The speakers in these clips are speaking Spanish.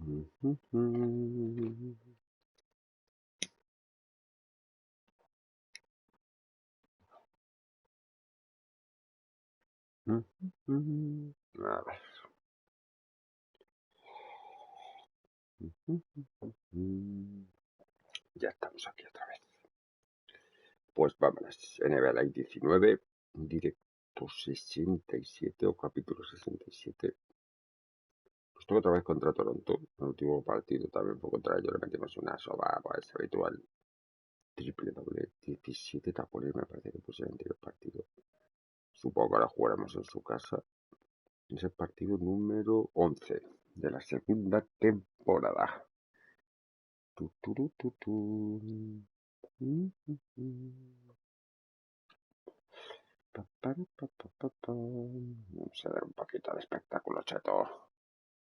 A ver. Ya estamos aquí otra vez. Pues vámonos. NBA Live 19, directo 67 o capítulo 67. Pues estuve otra vez contra Toronto. El último partido también fue contra ellos. Le metimos una soba, pues habitual. Triple doble. 17 tapones me parece que puse en el anterior partido. Supongo que ahora jugaremos en su casa. Es el partido número 11 de la segunda temporada. Vamos a dar un poquito de espectáculo, cheto.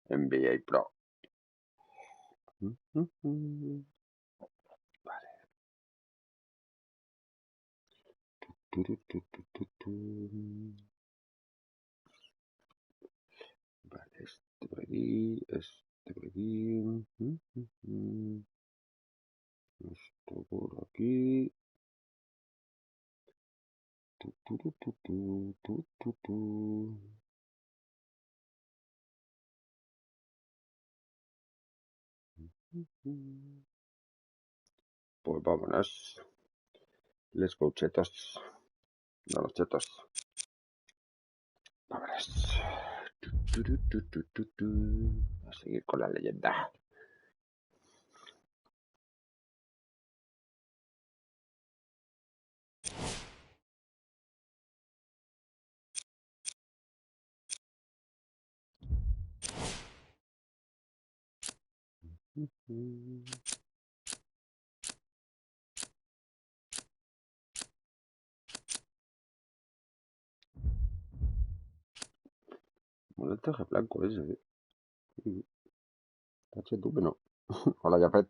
NBA Pro. Vale. Vale, este por aquí, este por aquí. Esto por aquí. Pues vámonos. Les go, chetos. Vamos, chetos. Vámonos. A seguir con la leyenda. Mola el traje blanco ese. Tache tú que no. Hola, Jafet.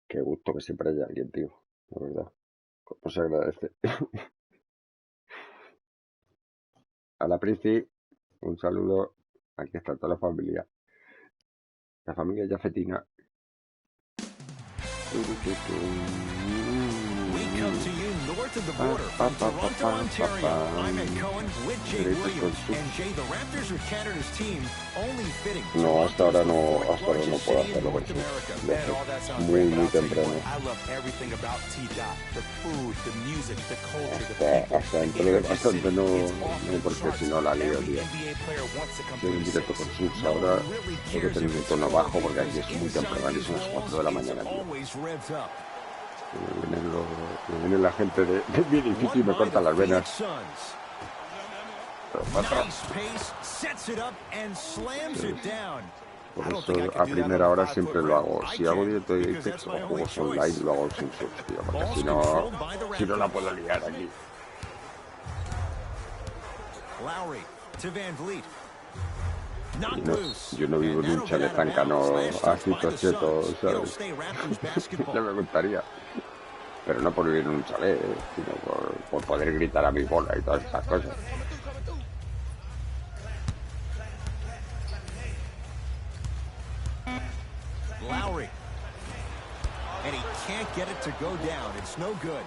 Qué gusto que siempre haya alguien, tío. La verdad. ¿Cómo se agradece? A la Princi, un saludo. Aquí está toda la familia. La familia Jafetina. Come to you north of the border from Toronto, Ontario. I'm Ed Cohen with Jay Williams. And Jay, the Raptors are Canada's team, only fitting. No, hasta ahora no puedo hacerlo por eso. Muy temprano. I love everything about T-Dot. The food, the music, the culture, the people. Hasta dentro de bastante no, porque si no la lío, tío. Estoy en directo con Sus ahora. Tengo que tener un tono bajo porque aquí es muy temprano y son las 4 de la mañana, tío. Viene la gente de mi edificio y me cortan las venas. Por eso a primera hora siempre lo hago. Si hago directo de directo o juegos online, lo hago sin sus, tío, porque si no la puedo liar aquí. Yo no vivo en un chalet tan cano así tocheto, ¿sabes? Ya me gustaría. Pero no por vivir en un chalet, sino por poder gritar a mi bola y todas esas cosas. Lowry. And he can't get it to go down. It's no good.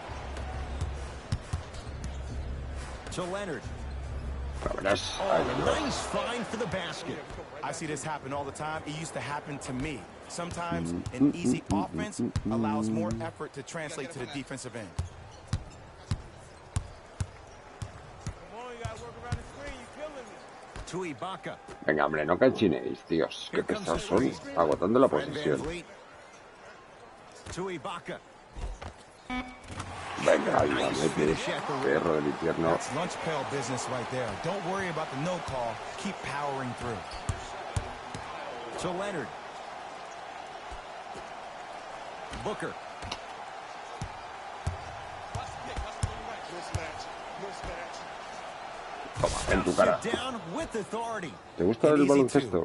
To Leonard. Oh, nice find for the basket. I see this happen all the time. It used to happen to me. Sometimes an easy offense allows more effort to translate to the defensive end. To Ibaka. Venga, hombre, no canchinéis, tíos. Qué pesados son, agotando la posesión. To Ibaka. Venga, ahí va, mete, perro del infierno. That's lunch pail business right there. Don't worry about the no call. Keep powering through. To Leonard. Booker. Toma, en tu cara. ¿Te gusta el baloncesto?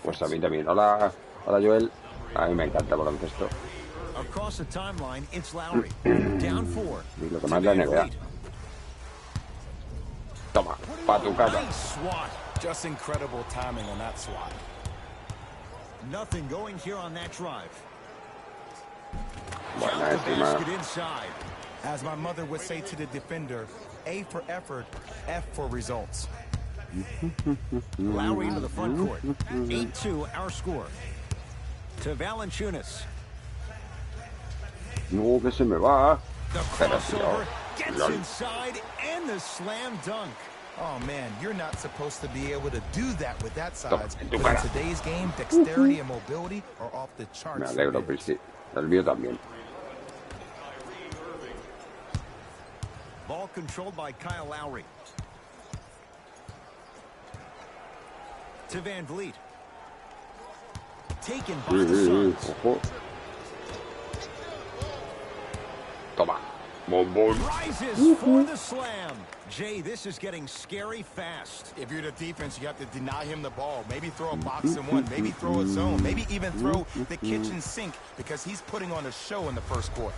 Pues a mí también. Hola, Joel. A mí me encanta el baloncesto. Y lo que más la NBA. Pa' tu casa. Nice swat. Just incredible timing on that swat. Nothing going here on that drive. Buena Count the basket estima. inside. As my mother would say to the defender, A for effort, F for results. Lowry into the front court. 8-2 our score. To Valanciunas. No, que se me va. The Pero crossover tío, gets lol. inside and the slam dunk. Oh man, you're not supposed to be able to do that with that Toma, size. en tu But in cara. today's game, dexterity and mobility are off the Me charts. alegro, Prisci. El mío también. Ball controlled by Kyle Lowry. To Van Vliet. Taken by the Suns. Ojo. Toma. Bombón. Rises for the slam. Jay, this is getting scary fast. If you're the defense, you have to deny him the ball. Maybe throw a box and one. Maybe throw a zone. Maybe even throw the kitchen sink because he's putting on a show in the first quarter.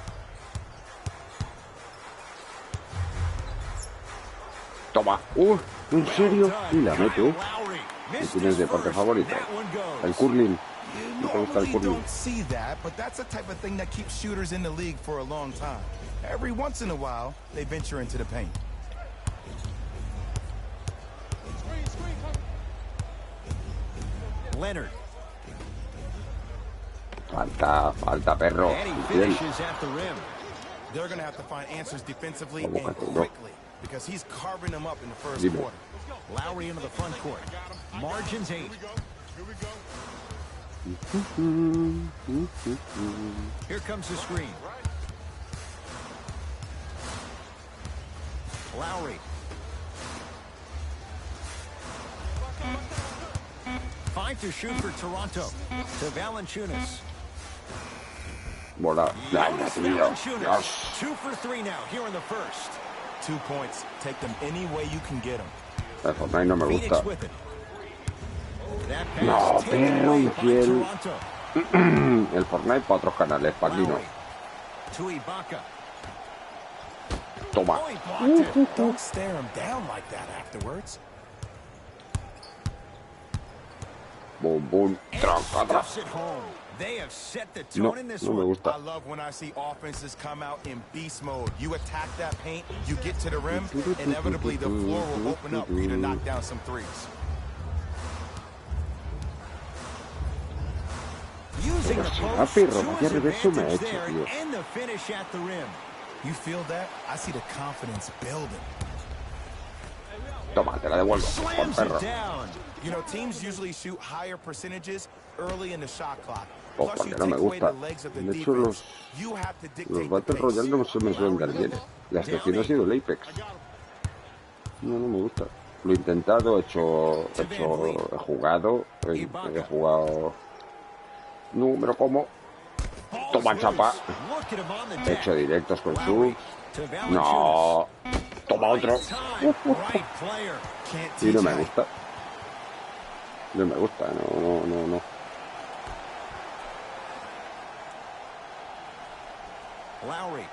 Toma. ¿En serio? Y la meto. Lowry ¿Y missed tienes his deporte first. favorito? That one goes. El curling. You ¿No te gusta el normally curling? don't see that, but that's the type of thing that keeps shooters in the league for a long time. Every once in a while, they venture into the paint. Leonard. Falta, perro. And he Bien. finishes at the rim. They're going to have to find answers defensively Vamos, and Arturo. quickly because he's carving them up in the first Dime. quarter. Lowry into the front court. Margins 8. Here comes the screen. Lowry. 5 to shoot for Toronto. To Valanciunas. Bola. Ay, Jonas tío. Valanciunas. Dios. 2 for 3 now here in the first. 2 points. Take them any way you can get them. El Fortnite no me Phoenix gusta. with it. That pass No, taken perro away by infiel. Toronto. El Fortnite para otros canales, para aquí no. Lowry. To Ibaka. Toma. Oh, he blocked it. Don't stare him down like that afterwards. Bombón. Tranca, Stuffs it home. They have set the No, tone in this no me one. I gusta. love when I see offenses come out in beast mode. You attack that paint, you get to the rim, inevitably the floor will open up for you to knock down some threes. Using the Pero post si va, to perro, his vaya reverso me ha advantage hecho, there, tío. and the finish at the rim. You feel that? I see the confidence building. Toma, te la devuelvo. Por Slams perro. it down. You know, teams usually shoot higher percentages early in the shot clock. Pues Plus, you porque no me take away the gusta. legs of the De hecho, defense. You have to los dictate the Battle pace. Royale no se me suelen dar bien. La excepción ha sido el Apex. No me gusta. Lo he intentado, he jugado. He jugado. No, me lo como. Toma chapa. Look at him on the He deck. hecho directos con Lowry su. to Valanciunas. No. Toma otro. Right time, right player. Can't Y no teach me that. gusta. No me gusta, no. Lowry.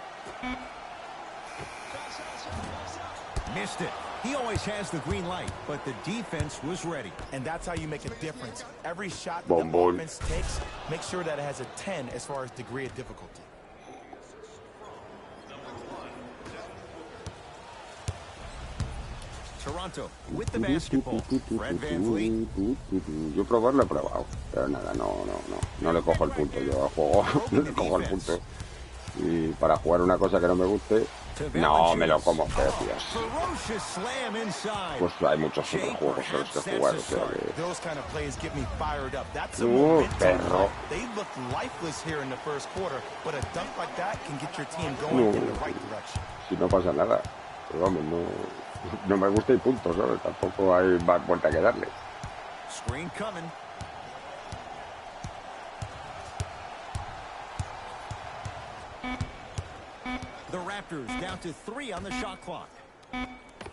Missed it. He always has the green light, but the defense was ready. And that's how you make a difference. Every shot Boom, the boom. offense takes, make sure that it has a 10 as far as degree of difficulty. Toronto with the basketball. Fred Van Vliet. Yo probarlo he probado, pero nada, no le cojo el punto. Yo al juego no le cojo el punto. Y para jugar una cosa que no me guste, no me lo como, precios. Ferocious slam inside. Pues hay muchos otros juegos en los que jugar, o sea que... Those kind of plays get me fired up. That's a Oh, momentum perro. play. They look lifeless here in the first quarter, but a dunk like that can get your team going in the right direction. Si no pasa nada, pero vamos, no me gusta y punto, ¿sabes? Tampoco hay más vuelta que darle. Screen coming. The Raptors down to 3 on the shot clock.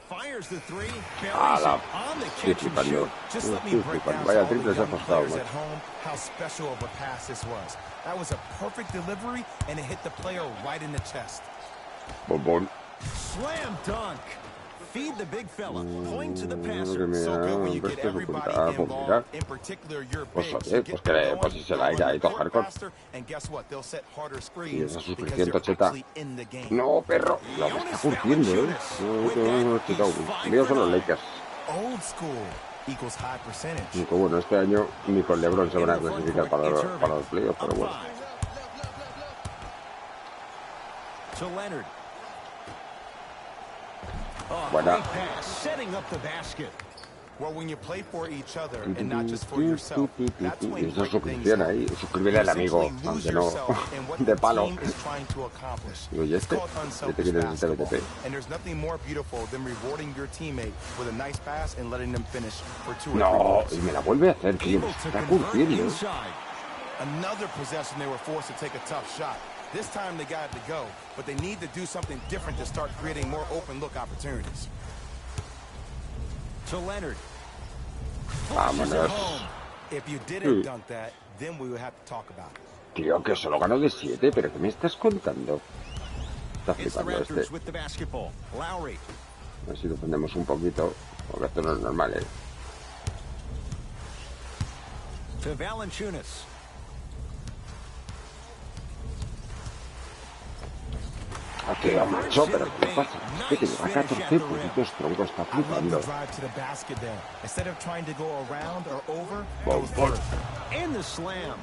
Fires the 3, buries it on the catch and shoot. Just let me break down to Vaya all the triple se ha young apostado, players macho. at home how special of a pass this was. That was a perfect delivery, and it hit the player right in the chest. Bombón. Slam dunk. Feed the big fella. Point to the Madre passer. mía, So good when you pues get esto es everybody pues mira. involved, in particular your Pues bigs. oye, You pues get que them pues going, si se la they'll irá run y the court hardcore. faster, and guess what? They'll set harder Y screens esa because suficiente they're cheta. actually in the game. No, perro. No, me está curtiendo, No, que vamos a chetado. Míos son los Lakers. Old school equals high percentage. Aunque bueno, este año ni con LeBron se van a clasificar para los playoffs, pero bueno. To Leonard. Buena. Setting up the basket. Well, when you play for each other and not just for yourself, that's when Esa great things suscripción happen. ahí, suscribirle al amigo, aunque no de palo. Digo, ¿y este? ¿Este quién es este BTP? And there's nothing more beautiful than rewarding your teammate with a nice pass and letting them finish for 2 or 3 No, points. y me la vuelve a hacer, tío. Me está curtiendo. Another possession they were forced to take a tough shot. This time they got it to go, but they need to do something different to start creating more open look opportunities. To Leonard. Vámonos. If you didn't dunk that, then we would have to talk about it. Tío, que solo ganó de 7, pero ¿qué me estás contando? Está It's the flipando este. Raptors with the basketball. Lowry. A ver si defendemos un poquito, porque esto no es normal, To Valanciunas. Tío, macho, pero ¿qué pasa? Es que te lleva 14 puntitos, tronco, está flipando. And the slam.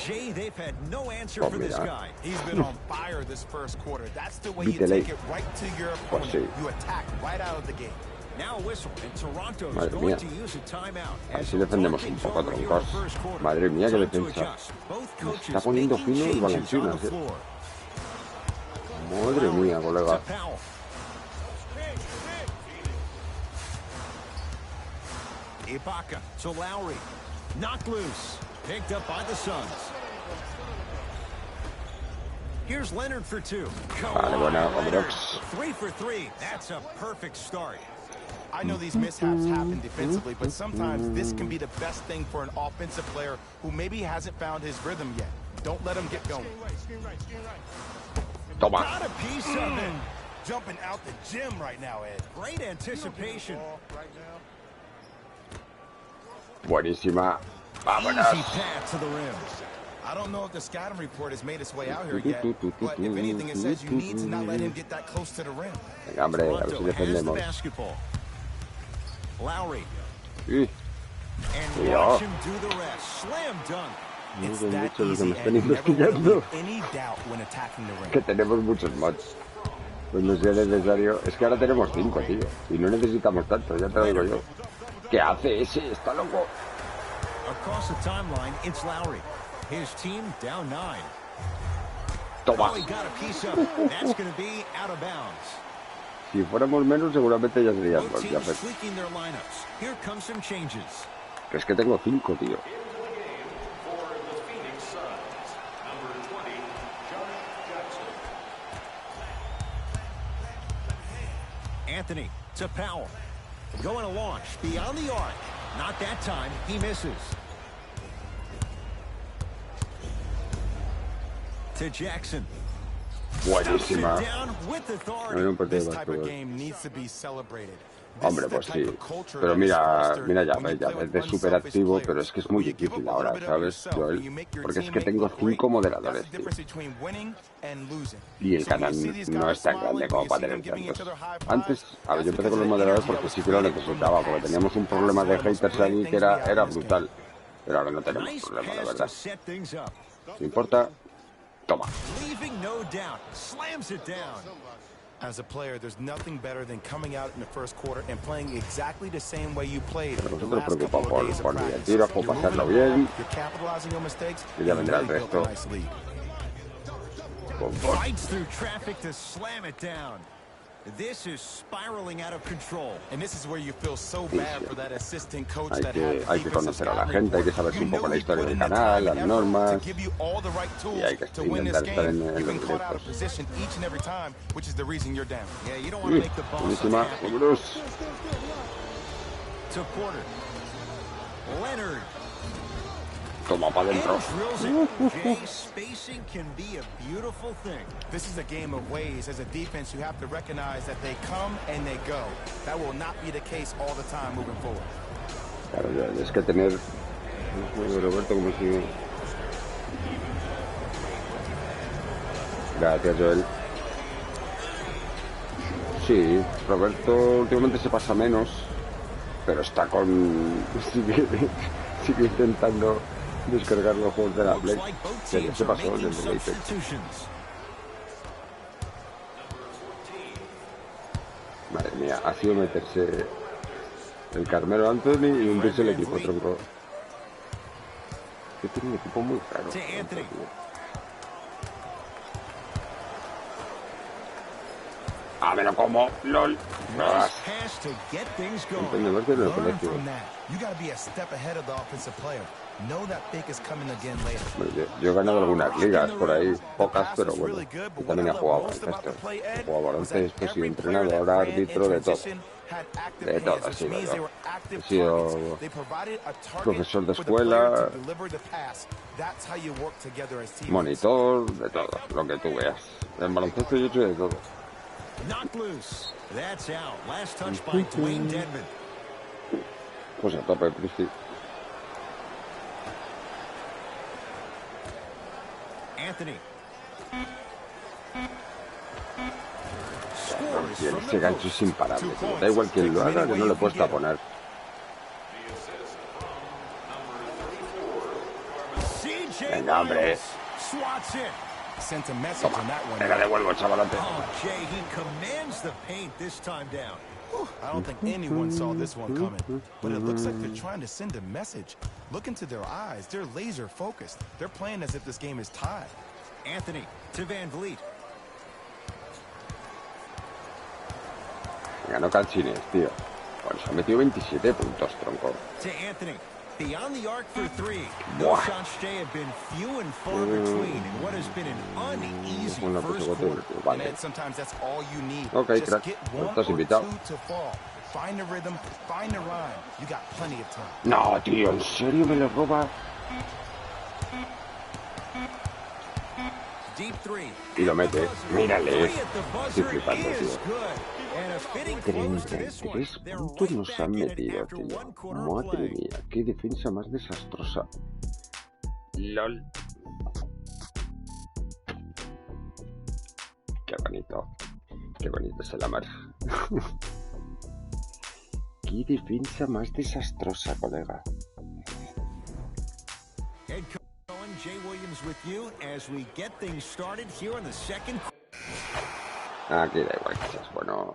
Jay, they've had no answer for this guy. He's been on fire this first quarter. That's the way you Vítele. take it right to your Pues sí. opponent. You attack right out of the game. Now a whistle, and Toronto's Madre going mía. to use a timeout. A ver si defendemos un poco, troncos. Madre mía, qué defensa. Me está poniendo fino el Valanciunas, Madre mía, colega. Ibaka to Lowry. Knocked loose. Picked up by the Suns. Here's Leonard for 2. Vale, buena, Leonard. 3 for 3. That's a perfect start. I know these mishaps happen defensively, but sometimes this can be the best thing for an offensive player who maybe hasn't found his rhythm yet. Don't let him get going. Toma. Got a piece of it. Jumping out the gym right now, Ed. Great anticipation. Buenísima. Easy Vámonos. pass to the rim. I don't know if the scouting report has made its way out here yet, but if anything, it says you need to not let him get that close to the rim. Venga, hombre, a ver si Toronto has the defendemos. basketball. Lowry. Uy, And Yeah. watch him do the rest. Slam dunk. It's son that muchos los que easy, me están and you never want to investigando. leave any doubt when attacking the Que rim. tenemos muchos mods. Pues no sea necesario. Es que ahora tenemos 5, tío. Y no necesitamos tanto, ya te lo digo yo. ¿Qué hace ese? Está loco. Across the timeline, it's Lowry. His team down 9. Toma. Oh, he got a piece of it. That's going to be out of bounds. Si fuéramos menos, seguramente ya seríamos. Both Ya, teams tweaking their lineups. Here come some changes. pero es que tengo 5, tío. Anthony to Powell. Going to launch beyond the arc. Not that time. He misses. To Jackson. Buenísima. Down with authority. Era un partido This de type of básquetbol. game needs to be celebrated. Hombre, pues sí. Pero mira, mira ya, ves, es súper activo, pero es que es muy difícil ahora, ¿sabes, Joel? Porque es que tengo 5 moderadores, tío. Y el canal no es tan grande como para tener tantos. Antes, a ver, yo empecé con los moderadores porque sí que lo necesitaba, porque teníamos un problema de haters ahí que era brutal. Pero ahora no tenemos problema, la verdad. ¿Te importa? Toma. As a player, there's nothing better than coming out in the first quarter and playing exactly the same way you played Pero the nosotros last couple of preocupamos days of por practice. divertiros, por You're pasarlo moving around, bien. you're capitalizing on mistakes, Y ya and vendrá el really built a resto. nice lead. Fights through traffic to slam it down. This is spiraling out of control. And this is where you feel so bad for that assistant coach that Hay que conocer a la gente, hay que saber un poco la historia del canal, las normas, y hay que intentar estar en los directos. Buenísima, vámonos. To Porter. Leonard. Toma para adentro. This is a game of ways. As a defense, you have to recognize that they come and they go. That will not be the case all the time moving forward. Claro, es que tener... Roberto, como si... Gracias, Joel. Sí, Roberto últimamente se pasa menos, pero está con... sigue intentando descargar los juegos de la Play. Se pasó el de Apex. Madre mía, ha sido meterse el Carmelo Anthony y hundirse el equipo, tronco. Que tiene un equipo muy raro. Ah, me lo como, lol. Entendemos que no lo colegio. Yo he ganado algunas ligas por ahí, pocas, pero bueno. Y también he jugado baloncesto. He jugado baloncesto, he sido entrenador, árbitro, de todo. De todo, he sido yo. He sido profesor de escuela, monitor, de todo, lo que tú veas. En baloncesto yo he hecho de todo. Pues a tope, Cristi. Anthony. Ese gancho es imparable. Da igual quien lo haga, que no le puedes taponar. Venga, hombre. Toma, te la devuelvo, chavalante. I don't think anyone saw this one coming, but it looks like they're trying to send a message. Look into their eyes. They're laser focused. They're playing as if this game is tied. Anthony to Van Vliet. Ganó Calcines, tío. Bueno, se ha metido 27 puntos, tronco. To Anthony. Beyond the arc for three. Those shots today have been few and far between in what has been an uneasy first quarter. And sometimes that's all you need. Okay, just crack. get one or two to fall. Find the rhythm, find the rhyme. You got plenty of time. No, tío, ¿en serio me lo roba? Deep three. Y lo mete. Mírale. Estoy flipando, tío. 33 puntos nos han metido, tío. Madre mía, qué defensa más desastrosa. LOL. Qué bonito. Qué bonito es el amar. Qué defensa más desastrosa, colega. Aquí da igual que seas bueno.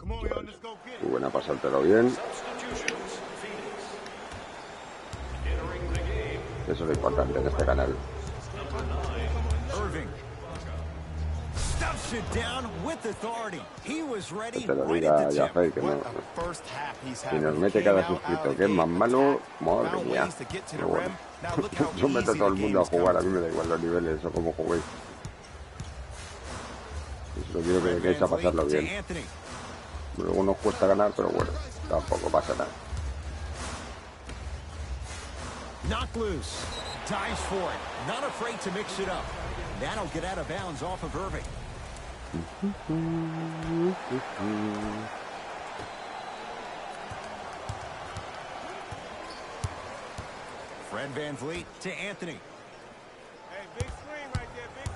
Muy buena pasártelo bien. Eso es lo importante en este canal. Que te lo diga ya, Fey, que no. Si nos mete cada suscriptor que es más malo, madre mía. Pero bueno. Yo meto a todo el mundo a jugar, a mí me da igual los niveles o cómo juguéis. Yo quiero que vengáis a pasarlo bien. Luego nos cuesta ganar, pero bueno, tampoco pasa nada. Knocked loose. Dives for it. Not afraid to mix it up. That'll get out of bounds off of Irving. Fred Van Vliet to Anthony. Hey, big screen right there, big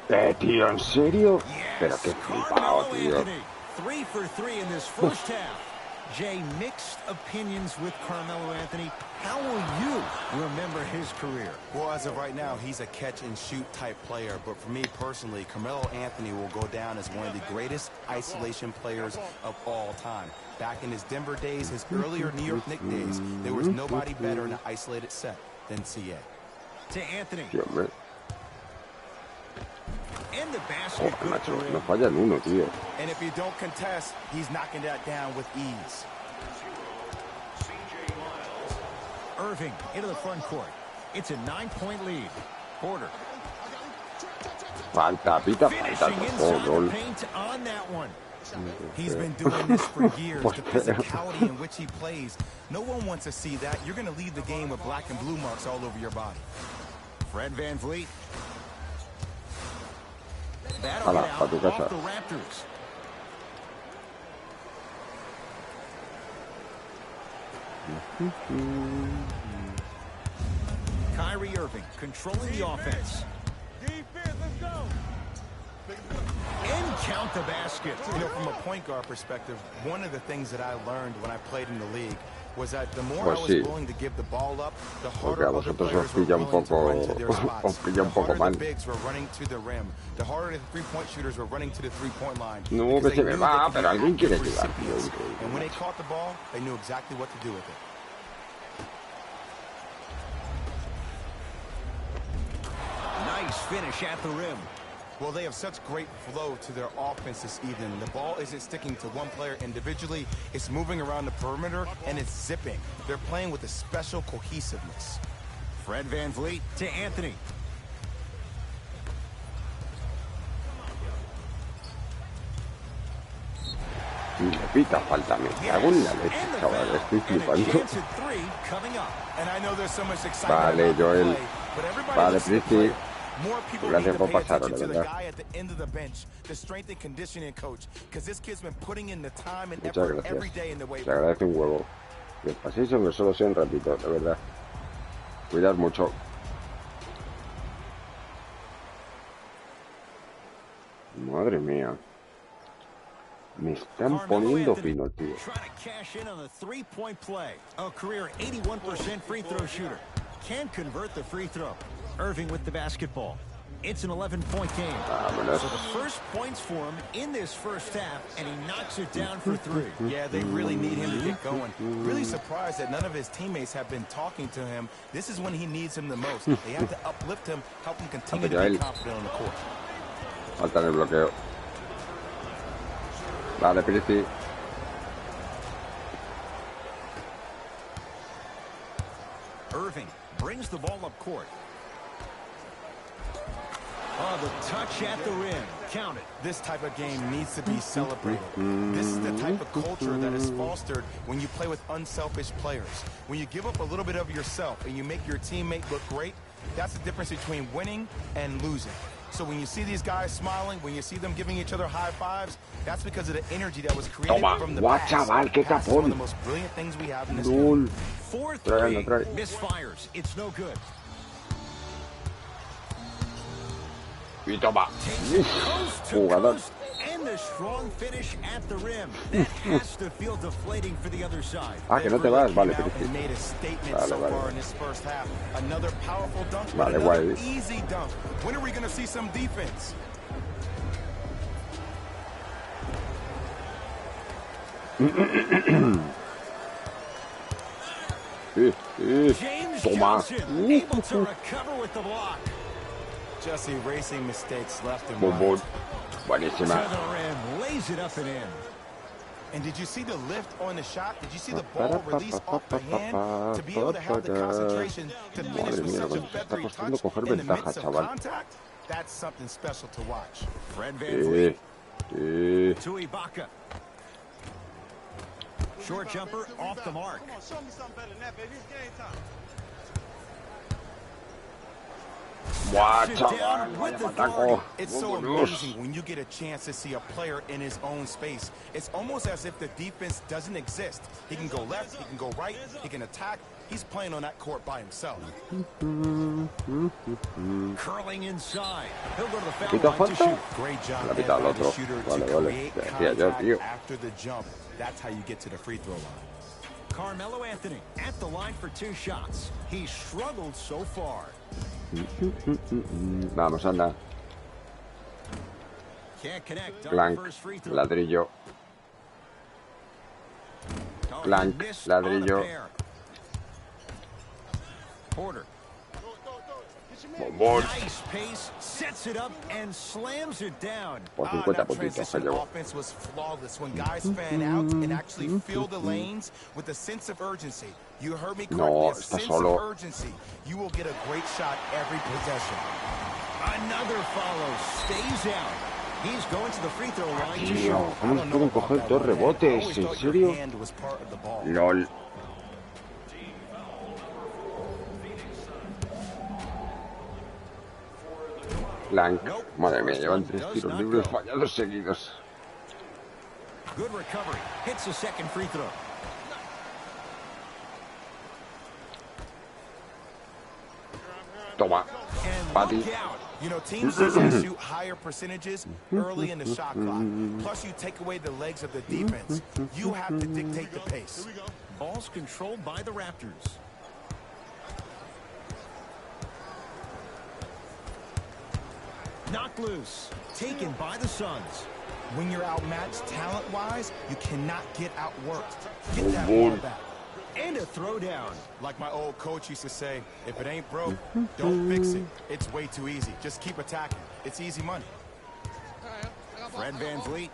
screen. Tío, ¿en serio? Pero qué flipado, tío. 3 for 3 in this first half. Jay, mixed opinions with Carmelo Anthony. How will you remember his career? Well, as of right now, he's a catch-and-shoot type player. But for me personally, Carmelo Anthony will go down as one of the greatest isolation players of all time. Back in his Denver days, his earlier New York Knicks days, there was nobody better in an isolated set than CA. To Anthony. Tío, And the basket good macho, for him. no fallan uno, tío. And if you don't contest, he's knocking that down with ease. Irving into the front court. It's a 9-point lead. Porter. Falta, pita, falta. Finishing inside Oh, the paint on that one. He's been doing this for years. The physicality in which he plays. No one wants to see that. You're going to leave the game with black and blue marks all over your body. Fred VanVleet. That'll get out off the Raptors. Kyrie Irving controlling the offense. Defense, let's go. And count the basket. You know, from a point guard perspective, one of the things that I learned when I played in the league was that the more I was willing to give the ball up, the harder other players were willing to run to their spots. The harder the bigs were running to the rim. The harder the three-point shooters were running to the three-point line. No, que se me va, pero alguien quiere ayudar. And when they caught the ball, they knew exactly what to do with it. Nice finish at the rim. Well, they have such great flow to their offense this evening. The ball isn't sticking to one player individually. It's moving around the perimeter, and it's zipping. They're playing with a special cohesiveness. Fred VanVleet to Anthony. Le pita falta, me cago en la leche, chaval, estoy flipando. Vale, Joel. Vale, Presti. Gracias por pasarlo, de verdad. Muchas gracias. Te agradezco un huevo. Que paséis aunque solo sea un ratito, de verdad. Cuidad mucho. Madre mía. Me están poniendo fino, tío. Irving with the basketball. It's an 11-point game. So the first points for him in this first half, and he knocks it down for 3. Yeah, they really need him to get going. Really surprised that none of his teammates have been talking to him. This is when he needs him the most. They have to uplift him, help him continue to be confident on the court. Falta el bloqueo. Vale, Presti. Irving brings the ball up court. Oh, the touch at the rim. Count it. This type of game needs to be celebrated. This is the type of culture that is fostered when you play with unselfish players. When you give up a little bit of yourself and you make your teammate look great, that's the difference between winning and losing. So when you see these guys smiling, when you see them giving each other high fives, that's because of the energy that was created from the past. Chaval, qué That's one of the capón. most brilliant things we have in this game. 4-3. Misfires. It's no good. Y toma. Jugador. And the strong finish at the rim. That has to feel deflating for the other side. Ah, que no te vas, vale, pero They made a statement vale, so vale. far in this first half. Another powerful dunk, Vale, another guay. easy dunk. When are we going to see some defense? James Toma. Johnson able to recover with the block. Just erasing mistakes left and Boom, right. boom. To Buenísima. the rim, lays it up and in. And did you see the lift on the shot? Did you see the ball release off the hand? To be able to have the concentration to finish with such a feathery touch in the midst of contact? That's something special to watch. Fred VanVleet Sí. to Ibaka. Short jumper off the mark. Come on, show me something better than that, baby. It's game time. Buah, Sit chaval, down vaya with the pataco. It's so Vámonos. amazing when you get a chance to see a player in his own space. It's almost as if the defense doesn't exist. He can go left, he can go right, he can attack. He's playing on that court by himself. Curling inside. He'll go to the ¿Quita foul line to falta? shoot. Great job La there mitad al by the otro. shooter Vale, to vale. create Te decía yo, contact tío. after the jump. That's how you get to the free throw line. Carmelo Anthony at the line for 2 shots. He's struggled so far. Vamos, anda. Can't connect on Clank, the first free throw. ladrillo. Oh, Clank, he missed on a ladrillo. pair. Porter. Bombón. Nice pace, sets it up and slams it down. Por 50 That puntitos se transition llevó. offense was flawless when guys fan out and actually fill the lanes with a sense of urgency. You heard me correctly, No, a está sense solo. of urgency. You will get a great shot every possession. Another follow, stays out. He's going to the free throw line to Tío, shoot. ¿cómo se pueden coger dos rebotes? ¿En serio? LOL. Blank. Madre mía, llevan 3 tiros libres fallados seguidos. Good recovery. Hits the second free throw. Toma. Pati. You know, teams usually shoot higher percentages early in the shot clock. Plus, you take away the legs of the defense. You have to dictate the pace. Ball's controlled by the Raptors. Knocked loose. Taken by the Suns. When you're outmatched talent-wise, you cannot get outworked. Get that ball back. And a throwdown. Like my old coach used to say, if it ain't broke, don't fix it. It's way too easy. Just keep attacking. It's easy money. Fred VanVleet.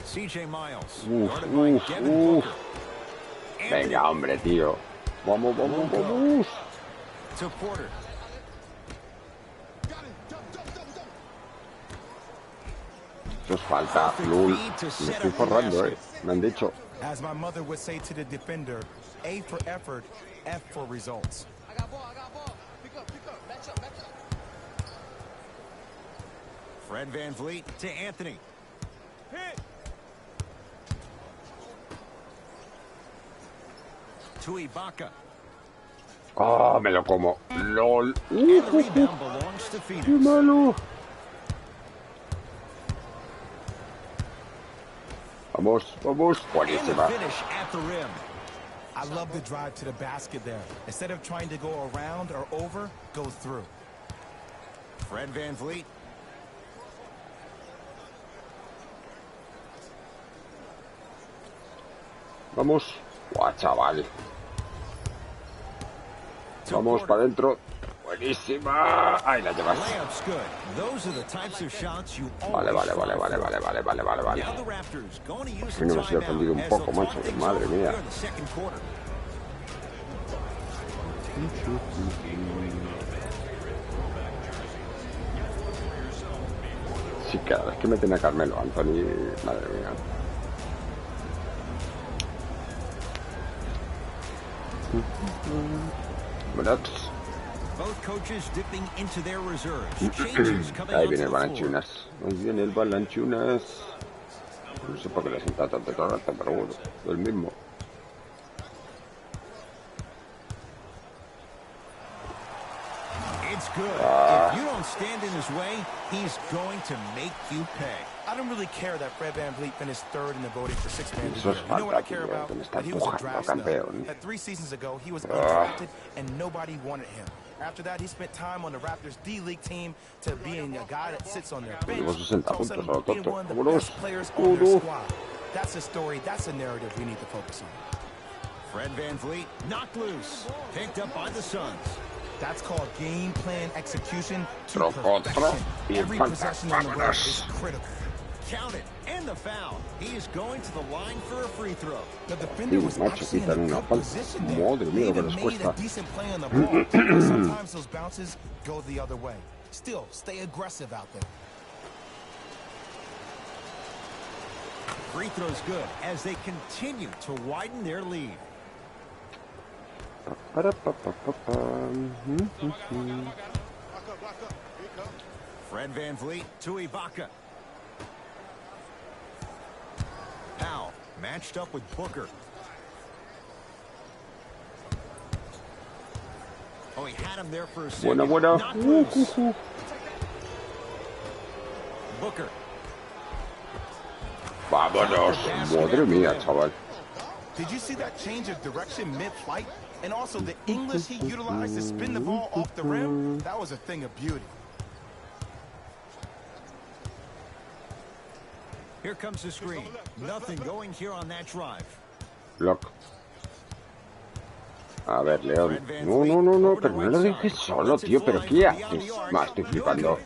CJ Miles. Venga, hombre, tío. Vamos, vamos, vamos. To Porter. Eso es falta, lul. Me estoy forrando, me han dicho. As my mother would say to the defender, A for effort, F for results. I got ball. Pick up. Match up. Fred VanVleet to Anthony. Hit. To Ibaka. Ah, me lo como. LOL. And the rebound belongs to Phoenix. Qué malo. Vamos, vamos. Buenísima. Finish at the rim. I love the drive to the basket there. Instead of trying to go around or over, go through. Fred VanVleet. Vamos. Guau, chaval. Vamos para adentro. Buenísima. Ahí la llevas. Layup's good. Those are the types of shots you Vale. always Now the Raptors going to use Sí, the me estoy ofendido un timeout as poco, they'll macho. talk things Madre over mía. here in the second quarter. Sí, cada vez que meten a Carmelo Anthony, madre mía. Brox. Both coaches dipping into their reserves. Changes coming Ahí onto viene el the floor. Balanchunas. Ahí viene el Balanchunas. No sé por qué le sienta tanto todo el rato, pero bueno, el mismo. It's good. If you don't stand in his way, he's going to make you pay. I don't really care that Fred VanVleet finished third in the voting for Sixth Man of the Eso Year. es You know what I falta, care tío, about? que me está That he was a empujando, draft snub. campeón. That 3 seasons ago, he was undrafted and nobody wanted him. After that, he spent time on the Raptors D-League team to being a guy that sits on their bench. Llevo 60 to all of a puntos, sudden a lo being tonto. one of the Vámonos. best players on their squad. That's a story, that's a narrative we need to focus on. Fred VanVleet knocked loose. Picked up by the Suns. That's called game plan execution to Otro. perfection. Y Every falta. possession on the road Vámonos. is critical. Count it. And the foul. He is going to the line for a free throw. The defender was macho, actually in quitan a una good falta. position there. Madre They mía, lo que even les made cuesta. a decent play on the ball. But sometimes those bounces go the other way. Still, stay aggressive out there. Free throw's good as they continue to widen their lead. Fred VanVleet to Ibaka. Powell matched up with Booker. Oh, he had him there for a second. Buena. Not loose. Booker. Vámonos. Madre mía, chaval. Did you see that change of direction mid-flight? And also the English he utilized to spin the ball off the rim? That was a thing of beauty. Here comes the screen. Nothing going here on that drive. Block. A ver, León. No, pero no lo dejes solo, tío. ¿Pero qué haces? Más, estoy flipando.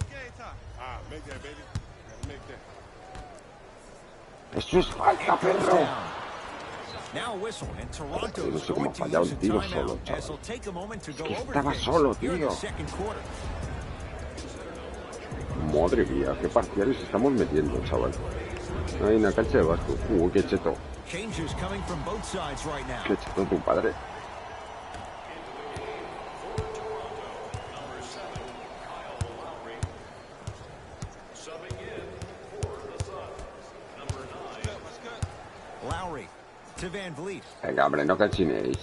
Eso es falta, perro. No sé cómo ha fallado un tiro solo, chaval. Es que estaba solo, tío. Madre mía, qué parciales estamos metiendo, chaval. Hay una cancha de básquet. Qué cheto. Changes coming from both sides right now. Qué cheto tu padre. Lowry to Van Vliet. Venga, hombre, no canchinéis.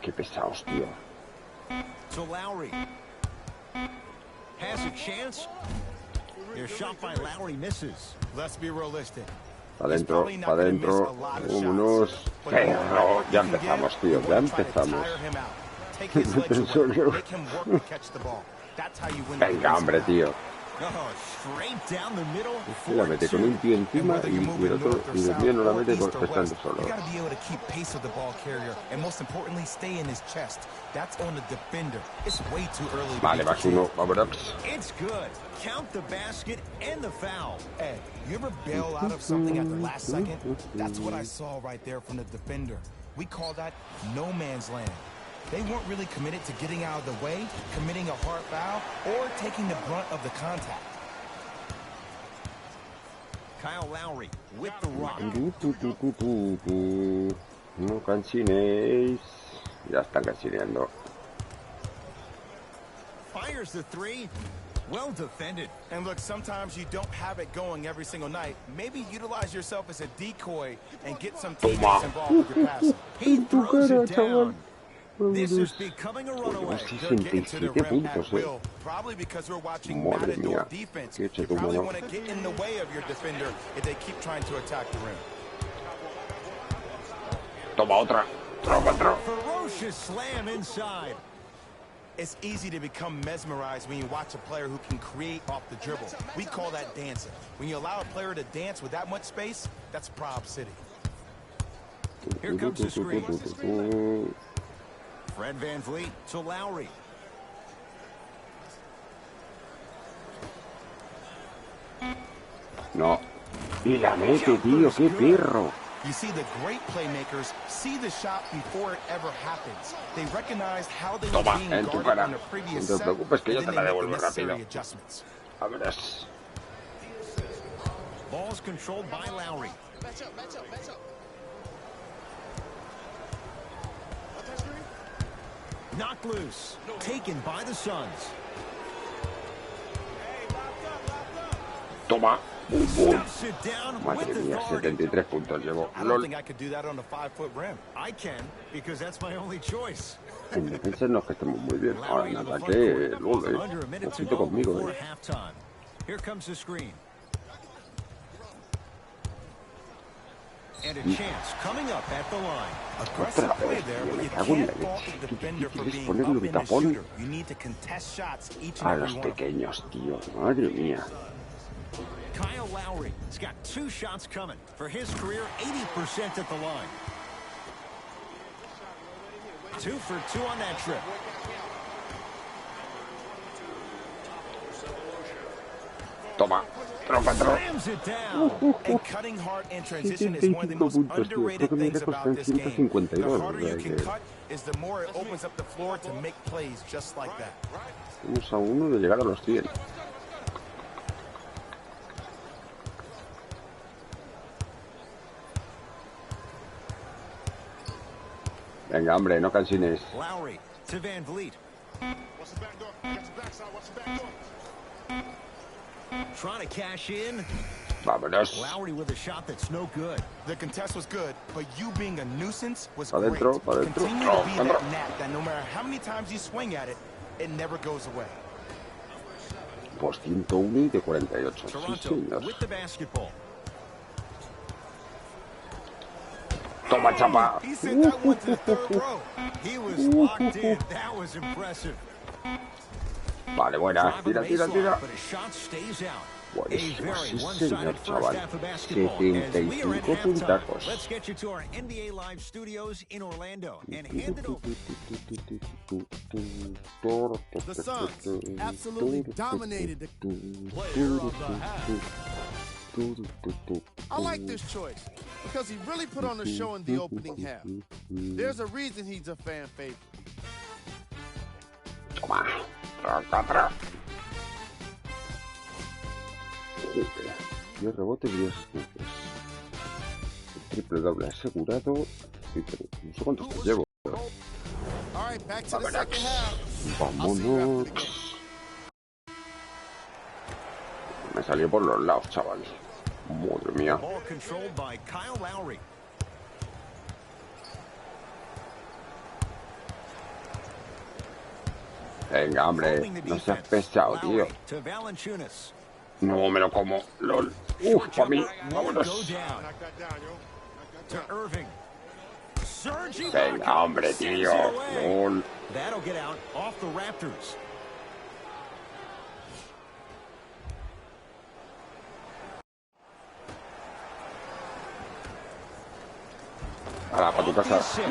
Qué pesados, tío. To Lowry. Has a chance. Their shot by Lowry misses. Let's be realistic. Adentro, adentro. Vámonos. Perro. Ya empezamos, tío. Ya empezamos. ¿En serio? Venga, hombre, tío. La mete con un pie encima y el otro, y el mío no la mete estando solo. Vale, más uno, vámonos. Ed, you ever bail out of something at the last second? That's what I saw right there from the defender. We call that no man's land. They weren't really committed to getting out of the way, committing a hard foul, or taking the brunt of the contact. Kyle Lowry with the rock. No canchinéis. Ya están canchineando. Fires the three. Well defended. And look, sometimes you don't have it going every single night. Maybe utilize yourself as a decoy and get some teammates involved with your passing. He throws it down. This is becoming a runaway. They're getting to the rim at will, probably because we're watching matador defense. You probably want to get in the way of your defender if they keep trying to attack the rim. Toma otra. Toma otra. Ferocious slam inside. It's easy to become mesmerized when you watch a player who can create off the dribble. We call that dancing. When you allow a player to dance with that much space, that's Prob City. Here comes the screen. Fred Van Vliet to Lowry. No. Y la mete, tío, qué perro. You see, the great playmakers see the shot before it ever happens. They recognized how they were being guarded on the previous set, and then they make the necessary adjustments. Vámonos. Ball's controlled by Lowry. Match up, match up, match up. Knocked loose. Taken by the Suns. Toma. Stuffs it down Madre with mía, authority. 73 puntos llevo. I don't think I could do that on a 5-foot rim. I can, because that's my only choice. En defensa no es que estemos muy bien. Ahora en ataque, luego, Under a minute to ojito go conmigo, before halftime. Here comes the screen. And a chance coming up at the line. Aggressive play there, but you can't fault the defender for being up in the shooter. You need to contest shots each A and los every one. pequeños, tío. Madre mía. Kyle Lowry has got 2 shots coming. For his career, 80% at the line. 2 for 2 on that trip. Toma. Trompa, trompa. Slams it down. And cutting hard in transition is one of the most 75 puntos, tío. underrated Creo que mi things récord está about en this game. 152. The harder O you sea can que cut is the more it opens up the floor to make plays just like that. estamos a uno de llegar a los 100. Venga, hombre, no cansines. Lowry to Van Vliet. Trying to cash in. Vámonos. Lowry with a shot that's no good. The contest was good, but you being a nuisance was Pa' great. dentro, pa' dentro. Continue No, to be dentro. that gnat that no matter how many times you swing at it, it never goes away. Pues 101 y de 48. Sí, Toronto señor. with the basketball. Toma, chapa. He sent that one to the third row. He was locked in. That was impressive. Vale, buena. Driving Tira, the tira, baseline, tira. but his shot stays out. A Buenísimo, very sí, one-sided señor, first chaval. half of basketball. As we are at 75 halftime, puntacos. let's get you to our NBA Live studios in Orlando and hand it over. The Suns absolutely dominated the Player of the half. I like this choice because he really put on a show in the opening half. There's a reason he's a fan favorite. Toma. Tra. Y el rebote y asistencias. Triple doble asegurado. No sé cuántos te llevo. All right, back to the second half. Vámonos. Me salió por los lados, chaval. Madre mía. Ball controlled by Kyle Lowry. Venga, hombre, no seas pesado, tío. To Valanciunas. No me lo como, lol. Uf, para mí, vámonos. To Irving. Venga, hombre, tío. Lol. That'll get out off the Raptors. Ahora, para tu casa.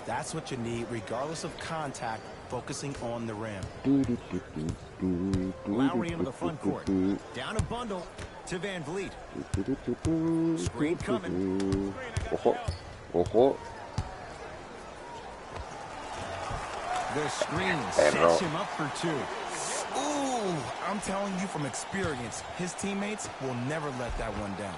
That's what you need, regardless of contact, focusing on the rim. Lowry into the front court. Down a bundle to Van Vliet. Screen coming. Ojo, ojo. The screen sets him up for two. Ooh, I'm telling you from experience, his teammates will never let that one down.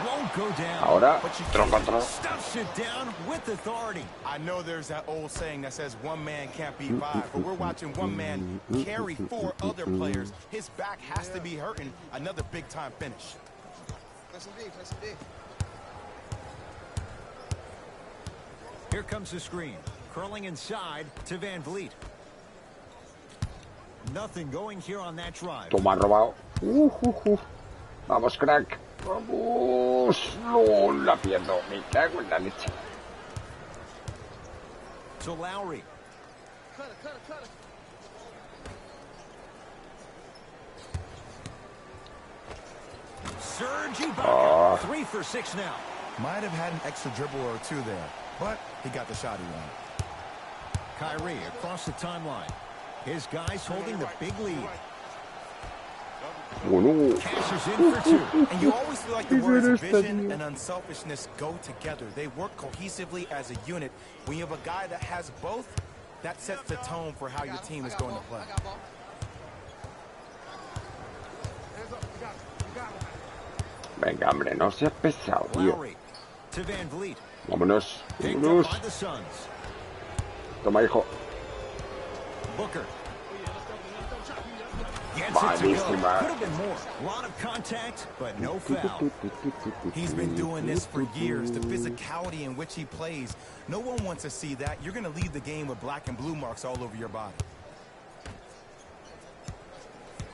Won't go down. Ahora, but you tronco. stuffs it down with authority. I know there's that old saying that says one man can't beat five, but we're watching one man carry four other players. His back has to be hurting. Another big-time finish. Press him deep. Here comes the screen. Curling inside to Van Vliet. Nothing going here on that drive. Toma, robado. Vamos, crack. Vamos. No, la pierdo. Me cago en la leche. To Lowry. Cut it. Serge Ibaka. 3 for 6 now. Might have had an extra dribble or two there, but he got the shot he wanted. Kyrie across the timeline. His guys holding the big lead. Bueno. Cashes in for 2. And you always feel like the words vision and unselfishness go together. They work cohesively as a unit. When you have a guy that has both, that sets the tone for how your team is going to play. Venga, hombre, no seas pesado, tío. Lowry to Van Vliet. Vámonos. Picked up Vámonos. by the Suns. Toma, hijo. Booker. Gets it to go. Buenísima. Could have been more. A lot of contact, but no foul. He's been doing this for years. The physicality in which he plays. No one wants to see that. You're going to leave the game with black and blue marks all over your body.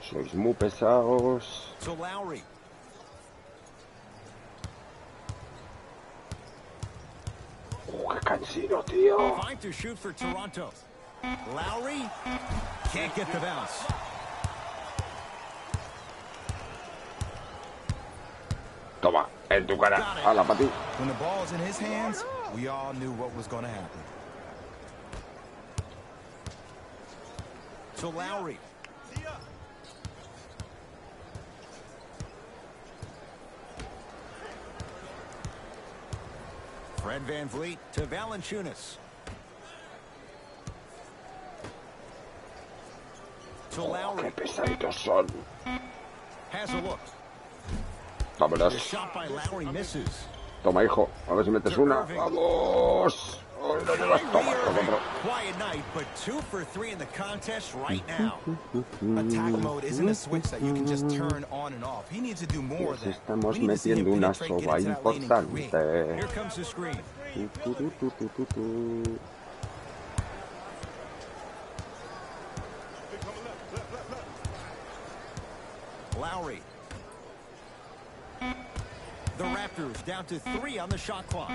Sois muy pesados. To Lowry. Qué cansino, tío. 5 to shoot for Toronto. Lowry can't get the bounce. Toma, en tu cara. Hala, para ti. When the ball's in his hands, we all knew what was going to happen. To Lowry. Fred Van Vliet to Valanciunas. To Lowry. Qué pesaditos son. Has a look. Vámonos. The shot by Lowry misses. Toma, hijo. A ver si metes una. ¡Vamos! Oh, no llevas. Toma, otro. Quiet night, but 2 for 3 in the contest right now. Attack mode isn't a switch that you can just turn on and off. He needs to do more of that. Estamos We need to see him metiendo una penetrate, get soba into that lane and create. importante. Here comes the screen. Lowry. The Raptors down to 3 on the shot clock.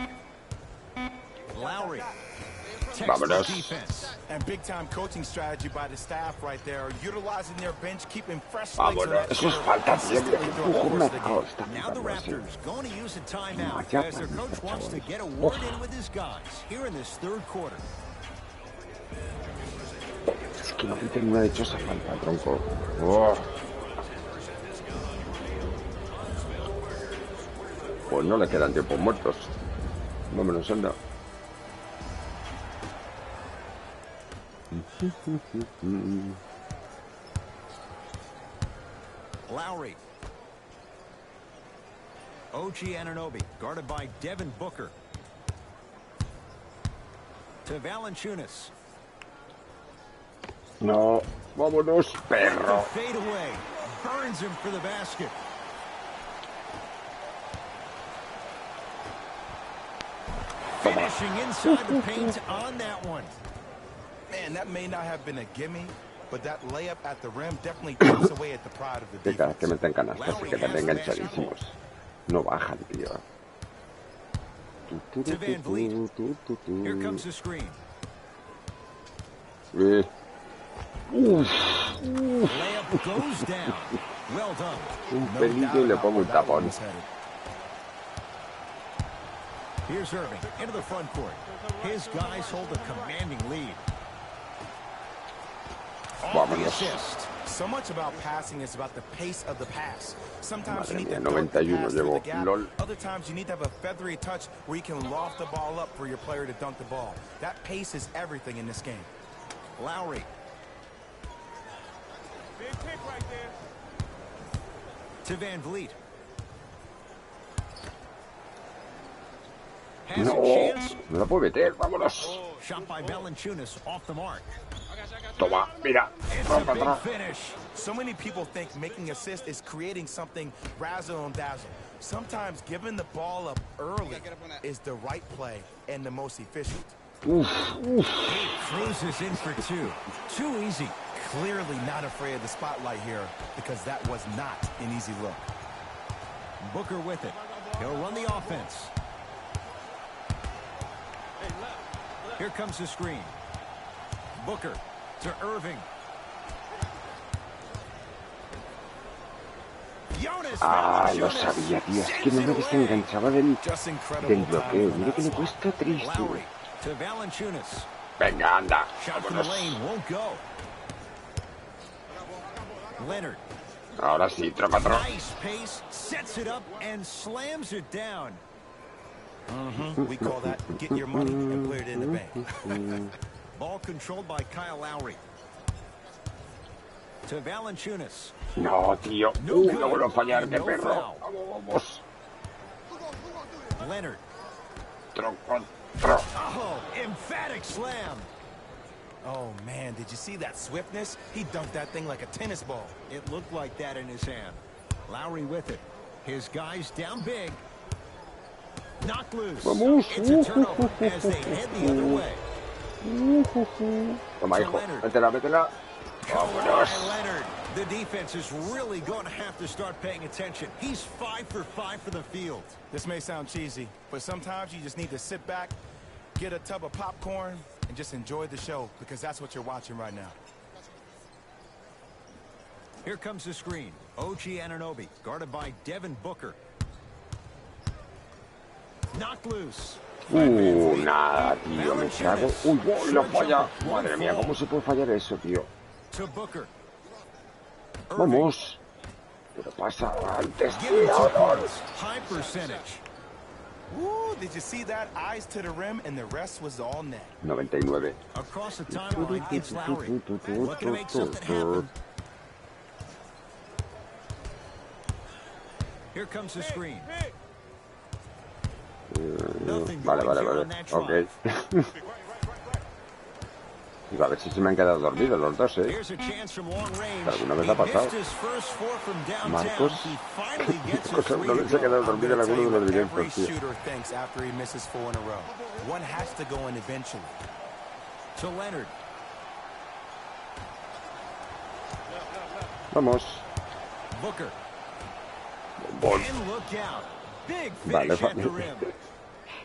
Lowry. Vámonos. Texas defense. And big-time coaching strategy by the staff right there, utilizing their bench, keeping fresh legs on Vámonos. that Eso es field falta, tío. consistently throughout the Empujón course of the mercado. game. Está Now the quitando así. Raptors going to use a timeout Vaya as their coach paliza, wants to chavales. get a word in with his guys here in this third quarter. Es que no quiten una dichosa falta, tronco. Oh. Pues no le quedan tiempos muertos. Vámonos, anda. Lowry. OG Anunoby, guarded by Devin Booker. To Valanciunas. No, vámonos, perro. Fade away. Burns him for the basket. Finishing inside the paint on that one. Man, that may not have been a gimme, but that layup at the rim definitely takes away at the pride of the Qué caras defense. que meten canastas y que están enganchadísimos. No bajan, tío. To Van Vliet. Here comes the screen. Uf. Layup goes down. Well done. Un pelillo y le pongo un tapón. Here's Irving into the front court. His guys hold a commanding lead. Off the assist. So much about passing is about the pace of the pass. Sometimes you need to Madre mía, dunk the 91 pass through the llevo. gap. LOL. Other times you need to have a feathery touch where you can loft the ball up for your player to dunk the ball. That pace is everything in this game. Lowry. Big pick right there. To Van Vliet. Has a No, chance. no la puedo meter, vámonos. Shot by Valanciunas off the mark. Toma, mira. It's Vamos a para big atrás. finish. So many people think making assists is creating something razzle and dazzle. Sometimes giving the ball up early is the right play and the most efficient. Uf, uf. He cruises in for two. Too easy. Clearly not afraid of the spotlight here because that was not an easy look. Booker with it. He'll run the offense. Here comes the screen. Booker to Irving. Jonas Ah, lo Valanciunas sabía, tío. Es que sends no it me away. desenganchaba Just incredible del bloqueo. timing on Mira que that le cuesta triste. Lowry to Valanciunas. Venga, anda. Shot from the Vámonos. lane won't go. Leonard. Ahora sí, tropatro. Nice pace. Sets it up and slams it down. We call that get your money and put it in the bank. Ball controlled by Kyle Lowry. To Valanciunas. No, tío. No No good. vuelvo a fallar, qué No perro. foul. Vamos, vamos. Leonard. Tropatro. Oh, emphatic slam. Oh man, did you see that swiftness? He dunked that thing like a tennis ball. It looked like that in his hand. Lowry with it. His guys down big. Knocked loose. Vamos. It's a turnover as they head the other way. Toma, To hijo. Leonard. Métela, métela. Vámonos. Kawhi Leonard. The defense is really going to have to start paying attention. He's 5 for 5 for the field. This may sound cheesy, but sometimes you just need to sit back, get a tub of popcorn, and just enjoy the show because that's what you're watching right now. Here comes the screen. OG Anunoby, guarded by Devin Booker. Knocked loose. Nada, tío. Me cago. Uy, uy, la falla. Madre mía, ¿cómo se puede fallar eso, tío? To Booker. Vamos. Pero pasa antes, Give him 2 tío. points. High percentage. Woo, did you see that? Eyes to the rim, and the rest was all net. 99. Across the timeline, it's Lowry. Looking to make something happen. Here comes the screen. Nothing Vale, going vale, here vale. on that Ok. drive. Digo, a ver si se me han quedado dormidos los dos, ¿eh? Here's a chance from long range. ¿Alguna vez He ha pasado? missed his first 4 from downtown. Marcos. He finally gets a Cosa, 3 no to les he quedado go. dormido en alguno de los Every directos, tío. shooter thinks after he misses 4 in a row. One has to go in eventually. To Leonard. Vamos. Booker. Bon. And look out. Big Vale, finish at the vale. rim.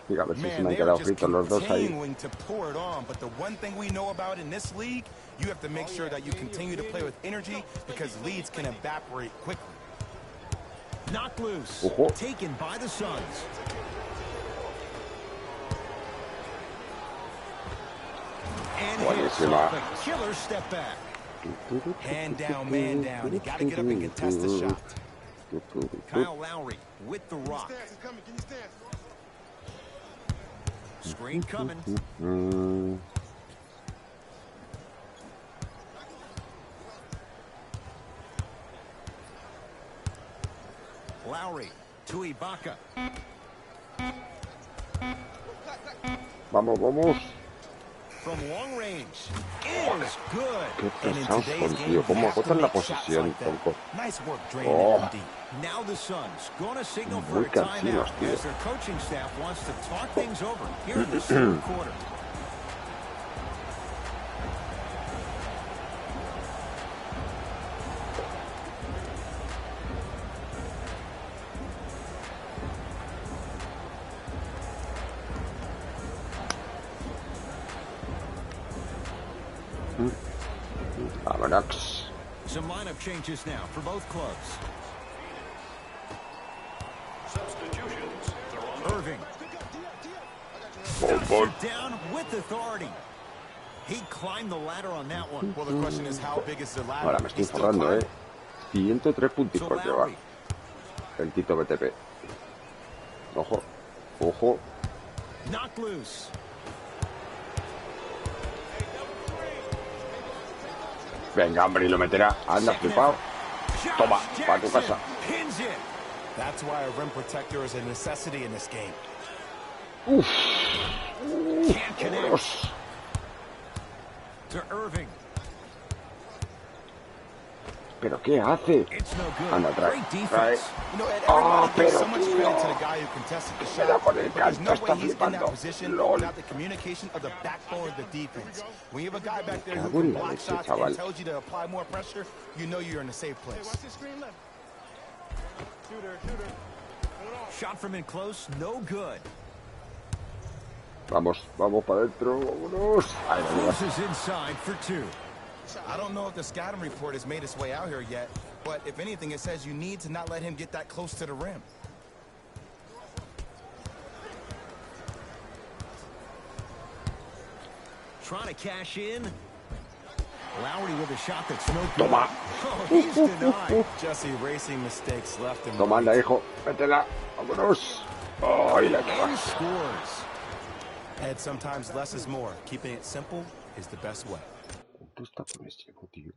Digo, a ver si se Man, me han they are quedado just fritos los dos ahí. continuing to pour it on. But the one thing we know about in this league, you have to make sure that you continue to play with energy because leads can evaporate quickly. Knocked loose. Ojo. Taken by the Suns. And hits Buenísima. off a killer step back. Hand down, man down. You got to get up and contest the shot. Kyle Lowry with the rock. Stance is coming. Can you stance? Screen coming. Lowry to Ibaka. Vamos, vamos. From long range is good. Qué And in pesados today's son, game, tío. you ¿Cómo have to agotan la make shots posesión, like that. tronco? Nice work draining Oh. it from deep. Now the Suns going to signal for Muy a cansinos, timeout tío. as their coaching staff wants to talk things over here in the third quarter. Vámonos. Some lineup changes now for both clubs. Irving. Bom, bom. Down with authority. He climbed the ladder on that one. Well, the question is, how big is the ladder? Ahora me estoy He's still forrando, climbing. 103 So punticos lleva Lowry. el Tito BTP. Ojo, ojo. Knocked loose. Venga, hombre, y lo meterá. Anda, flipado. Toma, para tu casa. Pins it. That's why a rim protector is a necessity in this game. Uf. Can't connect. Vámonos. To Irving. ¿Pero qué hace? It's no good. Anda, trae, Great trae. defense. You know, Ed, Ah, everybody gives pero so much tío. credit to the guy who contested the Mira shot, con el but there's no canto, está way he's in that flipando. position LOL. without the communication of the backbone of the defense. When you have a guy back there who cago en can la block leche, shots chaval. and tells you to apply more pressure, you know you're in a safe place. Watch the screen left. Shooter, shooter. Put it on. Shot from in close, no good. Vamos, vamos para adentro, vámonos. Ahí va, Cruises inside for two. I don't know if the scouting report has made its way out here yet, but if anything, it says you need to not let him get that close to the rim. Trying to cash in. Lowry with a shot that's no good. Toma. Oh, he's denied. Just erasing mistakes left and Toma, right. anda, hijo. Métela. Vámonos. Ay, la And que scores. Ed, sometimes less is more. Keeping it simple is the best way. ¿Cuántos tapones llevo, tío?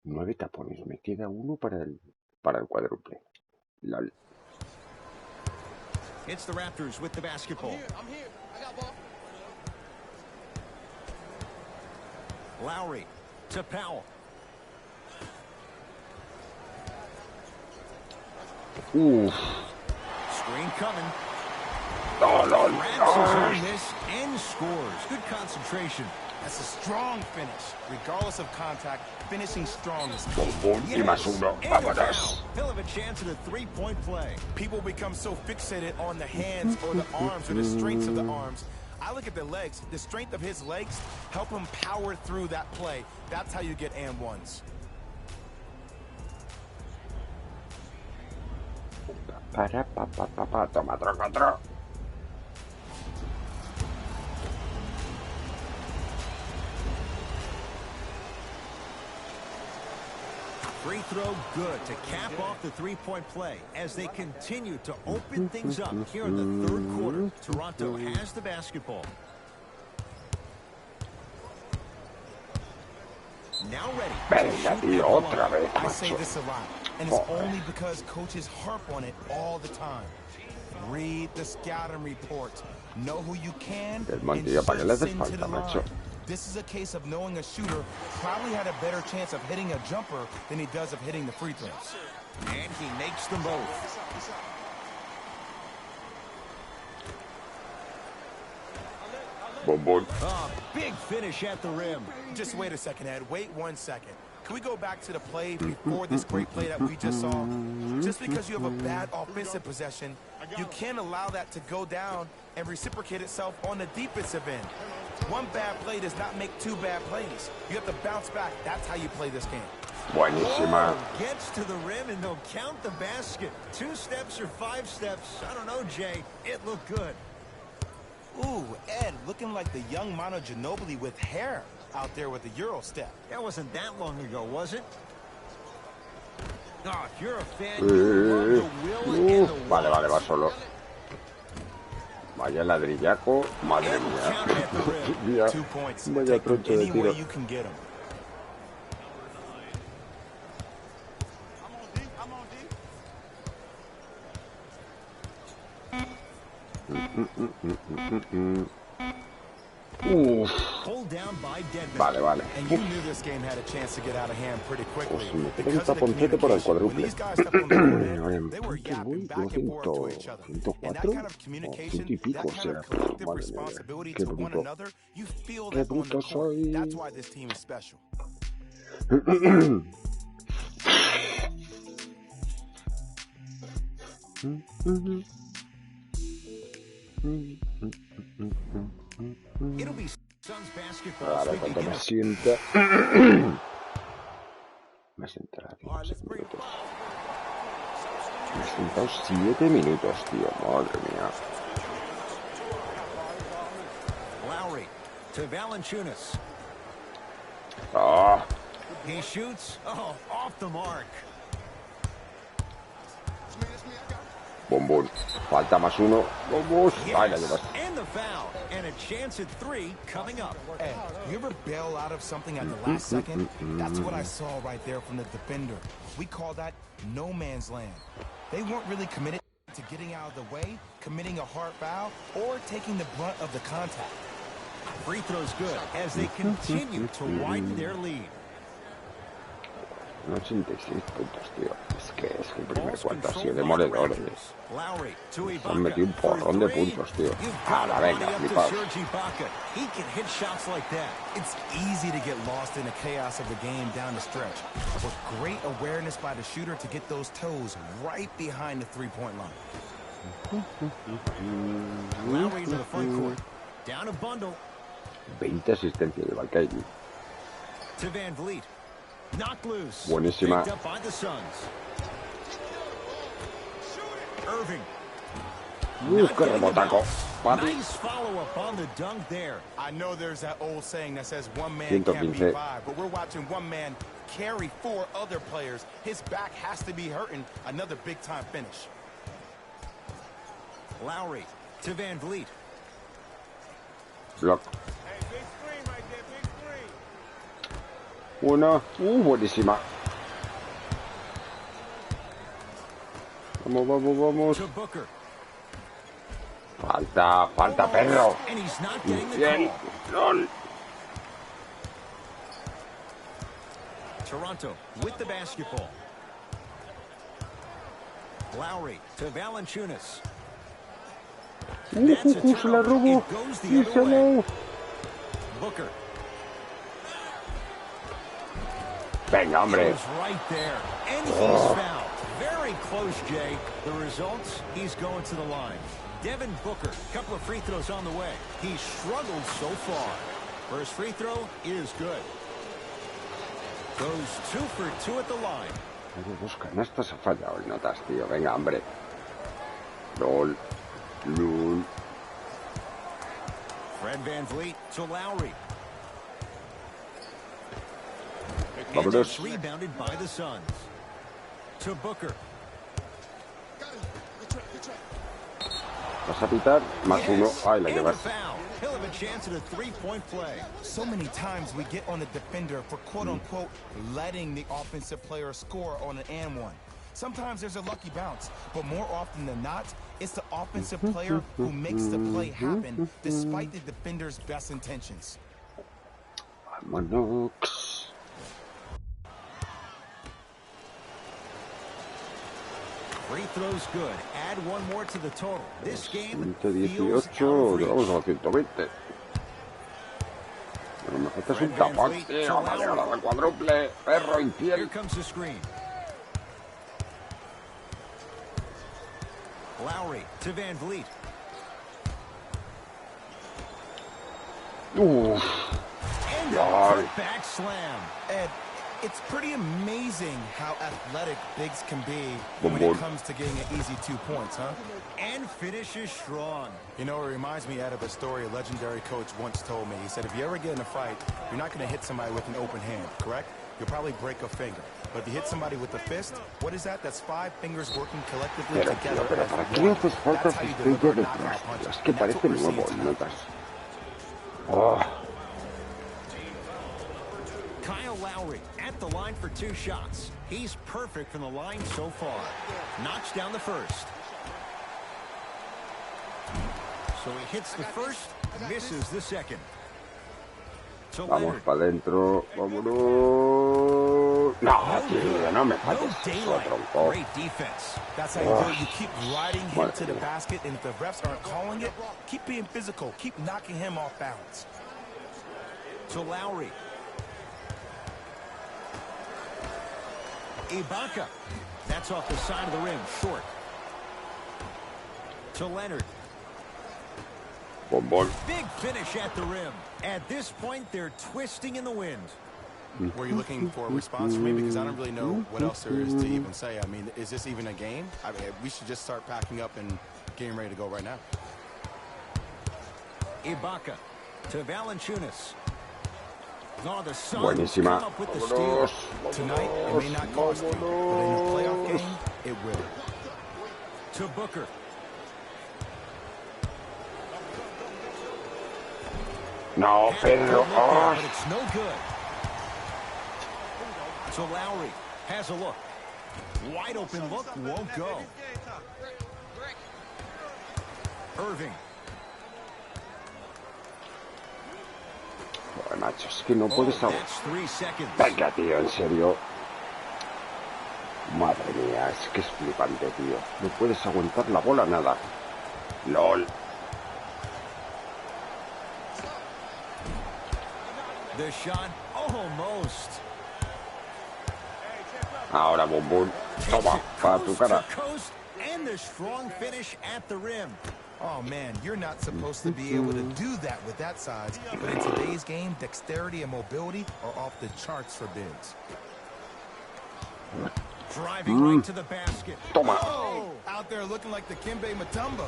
9 tapones. Me queda uno para el cuádruple. Lol. It's the Raptors with the basketball. I'm here. I got ball. Lowry to Powell. Uf. Screen coming. No, no, Grabs his own no. miss and scores. Good concentration. That's a strong finish. Regardless of contact, finishing strong is key. Bum, bum. Y más uno. And a Vámonos. foul. He'll have a chance at a three-point play. People become so fixated on the hands or the arms or the strengths of the arms. I look at the legs. The strength of his legs help him power through that play. That's how you get and ones. Para, pa. Toma, troco. Free throw good to cap off the three-point play as they continue to open things up here in the third quarter. Toronto has the basketball. Now ready. Venga, tío, otra vez, I say macho. this a lot, and it's only because coaches harp on it all the time. Read the scouting report. Know who you can El and Montillo, ¿para qué le haces send to the falta, macho? line. This is a case of knowing a shooter probably had a better chance of hitting a jumper than he does of hitting the free throws. And he makes them both. Bum. A big finish at the rim. Just wait a second, Ed. Wait 1 second. Can we go back to the play before this great play that we just saw? Just because you have a bad offensive possession, you can't allow that to go down and reciprocate itself on the defensive end. One bad play does not make two bad plays. You have to bounce back. That's how you play this game. Buenísima. Oh, gets to the rim and they'll count the basket. 2 steps or 5 steps. I don't know, Jay. It looked good. Ooh, Ed, looking like the young Manu Ginobili with hair out there with the Euro step. That wasn't that long ago, was it? Oh, if you're a fan, you love the will and the Vale, va want. solo. Vaya ladrillaco, madre And mía. counted at the rim. Mira, 2 points. vaya Take them troncho de any way tiro. you can get them. I'm on D. Vale, vale. Pues me queda un taponcete por el cuádruple. Ahora en puntos voy, tengo 104 o 100 y pico, o sea, madre mía, qué bruto. Qué bruto soy. Ahora cuando me sienta. Me sentará 7 minutos. Me he sentado 7 minutos, tío. Madre mía. Lowry to Valanciunas. Ah. He shoots. Oh, off the mark. Bombón. Falta más uno. Vamos. Ahí la llevas. And the foul. And a chance at 3 coming up. Hey, you ever bail out of something at the last second? That's what I saw right there from the defender. We call that no man's land. They weren't really committed to getting out of the way, committing a hard foul, or taking the brunt of the contact. Free throw's good as they continue to widen their lead. 86 puntos, tío. Es que el primer cuarto ha sido demoledor, tío. Han metido un porrón de puntos, tío. Ahora, venga, flipaos. He can hit shots like that. It's easy to get lost in the chaos of the game down the stretch. But great awareness by the shooter to get those toes right behind the three-point line. Lowry to the front court. Down a bundle. 20 asistencias de Valkyrie. To Van Vliet. Knocked loose. Buenísima. Picked up by the Suns. Irving. Qué rebotaco. Nice follow-up on the dunk there. I know there's that old saying that says one man can't beat 5, but we're watching one man carry 4 other players. His back has to be hurting. Another big-time finish. Lowry to Van Vliet. Block. Hey, big screen right there, big screen. Una. Buenísima. Vamos, vamos, vamos. To Booker. Falta, falta, perro. And he's not getting the Bien. call. LOL. Toronto with the basketball. Lowry to Valanciunas. That's a Se la turnover. robó. It goes the other way. Díselo. Booker. Venga, hombre. Goes right there. And he's fouled. Very close, Jay. The results, he's going to the line. Devin Booker, couple of free throws on the way. He struggled so far. First free throw is good. Goes 2 for 2 at the line. Pero 2 canastas ha fallado el notas, tío. Venga, hombre. LOL. LOL. Fred Van Vliet to Lowry. And Vámonos. it's rebounded by the Suns. To Booker. Vas a pitar. Más uno. Ahí la And a llevas. foul. He'll have a chance at a three-point play. So many times we get on the defender for quote-unquote letting the offensive player score on an and one. Sometimes there's a lucky bounce, but more often than not, it's the offensive player who makes the play happen despite the defender's best intentions. Vámonos. Free throws good. Add one more to the total. This game 118, feels out of reach. llegamos a los 120. Pero me falta un tapón, tío. Me ha llegado al cuádruple. Perro Here infiel. comes the screen. Lowry to Van Vliet. And a back slam. Ed, it's pretty amazing how athletic bigs can be when it comes to getting an easy 2 points, huh? And finishes strong. You know, it reminds me, Ed, of a story a legendary coach once told me. He said, if you ever get in a fight, you're not going to hit somebody with an open hand, correct? You'll probably break a finger. But if you hit somebody with a fist, what is that? That's 5 fingers working collectively Pero, together. tío, pero as ¿para one. qué haces falta That's how you asistencia deliver de knockout tras? punches. Es que That's parece what we're nuevo seeing el tonight. notas. Oh. Kyle Lowry at the line for 2 shots. He's perfect from the line so far. Knocks down the first. So he hits the first, misses the second. So Vamos Leonard. para adentro. Vámonos. No, tío, no me No falles eso, daylight. tronco. Great defense. That's how you do it. You keep riding him Madre to the mía. basket, and if the refs aren't calling it, keep being physical. Keep knocking him off balance. To Lowry. Ibaka. That's off the side of the rim, short. To Leonard. Bombón. Big finish at the rim. At this point, they're twisting in the wind. Were you looking for a response from me? Because I don't really know what else there is to even say. I mean, is this even a game? I mean, we should just start packing up and getting ready to go right now. Ibaka to Valanciunas. Oh, the Suns Buenísima. come up with the steal. Vámonos. Tonight, it may not cost you, but in a playoff game, it will. To Booker. No, Pedro. Oh. But it's no good. So Lowry has a look. Wide open look, won't go. Irving. Joder, macho, es que no puedes Oh, aguantar. that's 3 seconds. Venga, tío, en serio. Madre mía, es que es flipante, tío. No puedes aguantar la bola nada. LOL. The shot almost. Ahora, bombón. Toma, para tu cara. Coast to coast, and the strong finish at the rim. Oh, man, you're not supposed to be able to do that with that size. But in today's game, dexterity and mobility are off the charts for bigs. Driving right to the basket. Toma. Oh, Out there looking like the Kimbe Mutombo.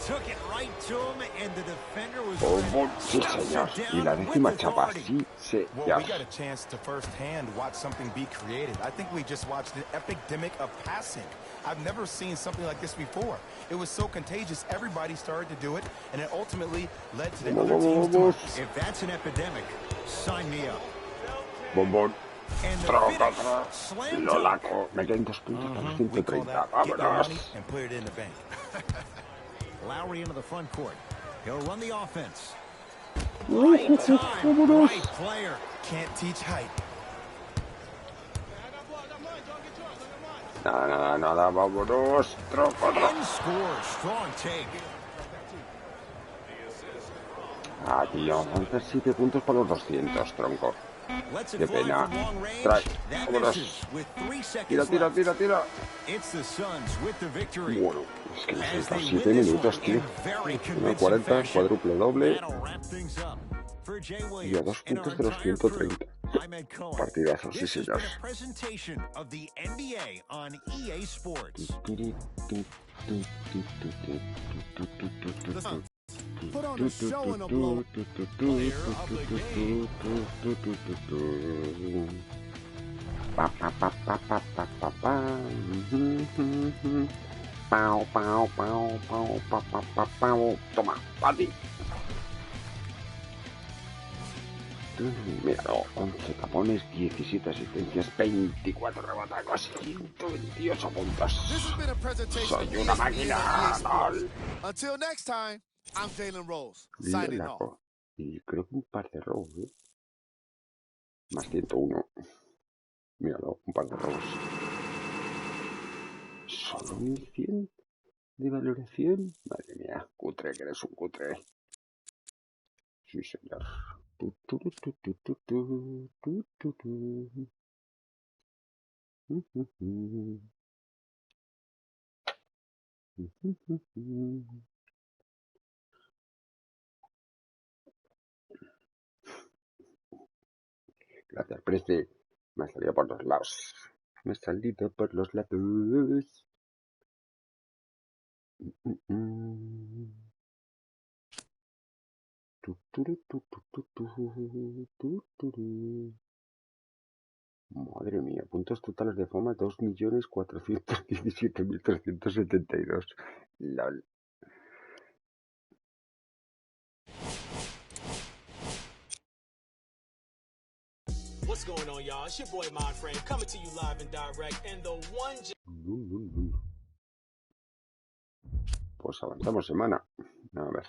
took it right to him, and the defender was Bombón, ready. sí, Stops señor. it Y la down décima with chapa, authority. sí, Well, señor. we got a chance to firsthand watch something be created. I think we just watched an epidemic of passing. I've never seen something like this before. It was so contagious, everybody started to do it, and it ultimately led to the other team's demise. If that's an epidemic, sign me up. Bombón. And the Troca, finish, slam dunk. Lolaco. Me quedan 2 puntos a los We call 130. that get your Vámonos. money and put it in the bank. Lowry into the front court. He'll run the offense. Right time, Vámonos. right player. Can't teach height. Nada, nada, vámonos. Troca. And scores. Strong take. Ah, tío, vamos a hacer 7 puntos para los 200, tronco. Lets it Qué fly pena. from long range. Trae, That vámonos. misses with 3 Tira, seconds tira, left. tira, tira. It's the Suns with the victory. Bueno, es que As necesito they 7 win this minutos, one tío. in very 1:40, convincing fashion. cuádruple doble. That'll wrap things up. For Jay Y a Williams 2 and our puntos de los entire crew, 130. I'm Ed Cohen. Partidazo, sí, This has señor. been a presentation of the NBA on EA Sports. Put on a show and a blow. Pa, pa, pa, pa, pa, pa, pa, pa. Pau, pau, pau, pau, pa, pa, pa, pau. Toma, pa' ti. Míralo, 11 tapones, 17 asistencias, 24 rebatacos, 128 puntos. This has been a presentation Soy of una ESPN máquina. and EA Sports. Until next time, I'm Jalen Rose, signing off. Lilaco. Y creo que un par de robos, ¿eh? Más 101. Míralo, un par de robos. ¿Solo 1100 de valoración? Madre mía, cutre, que eres un cutre. Sí, señor. Tu, tu, tu, tu, tu, tu, tu, tu, tu. Gracias, Preste. Me ha salido por los lados. Me ha salido por los lados. Madre mía, puntos totales de fama 2.417.372. LOL. What's going on, y'all? It's your boy, Mod Frame, coming to you live and direct, and the one... Pues avanzamos semana. A ver.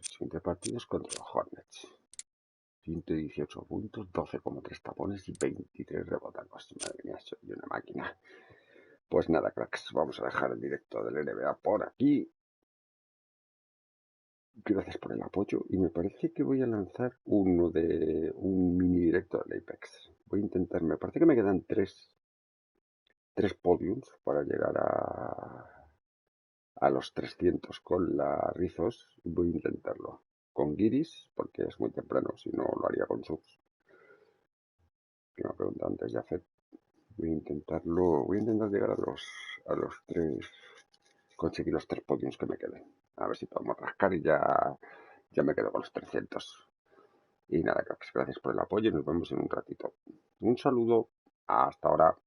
Siguiente partido es contra los Hornets. 118 puntos, 12,3 tapones y 23 rebotados. Madre mía, soy una máquina. Pues nada, cracks, vamos a dejar el directo del NBA por aquí. Gracias por el apoyo y me parece que voy a lanzar un mini directo del Apex. Voy a intentar, me parece que me quedan tres podiums para llegar a los 300 con la Rizos. Voy a intentarlo con Giris porque es muy temprano, si no lo haría con subs. Que me ha preguntado antes ya Fed. Voy a intentar llegar a los tres, conseguir los 3 podiums que me queden. A ver si podemos rascar y ya me quedo con los 300. Y nada, cracks, gracias por el apoyo y nos vemos en un ratito. Un saludo, hasta ahora.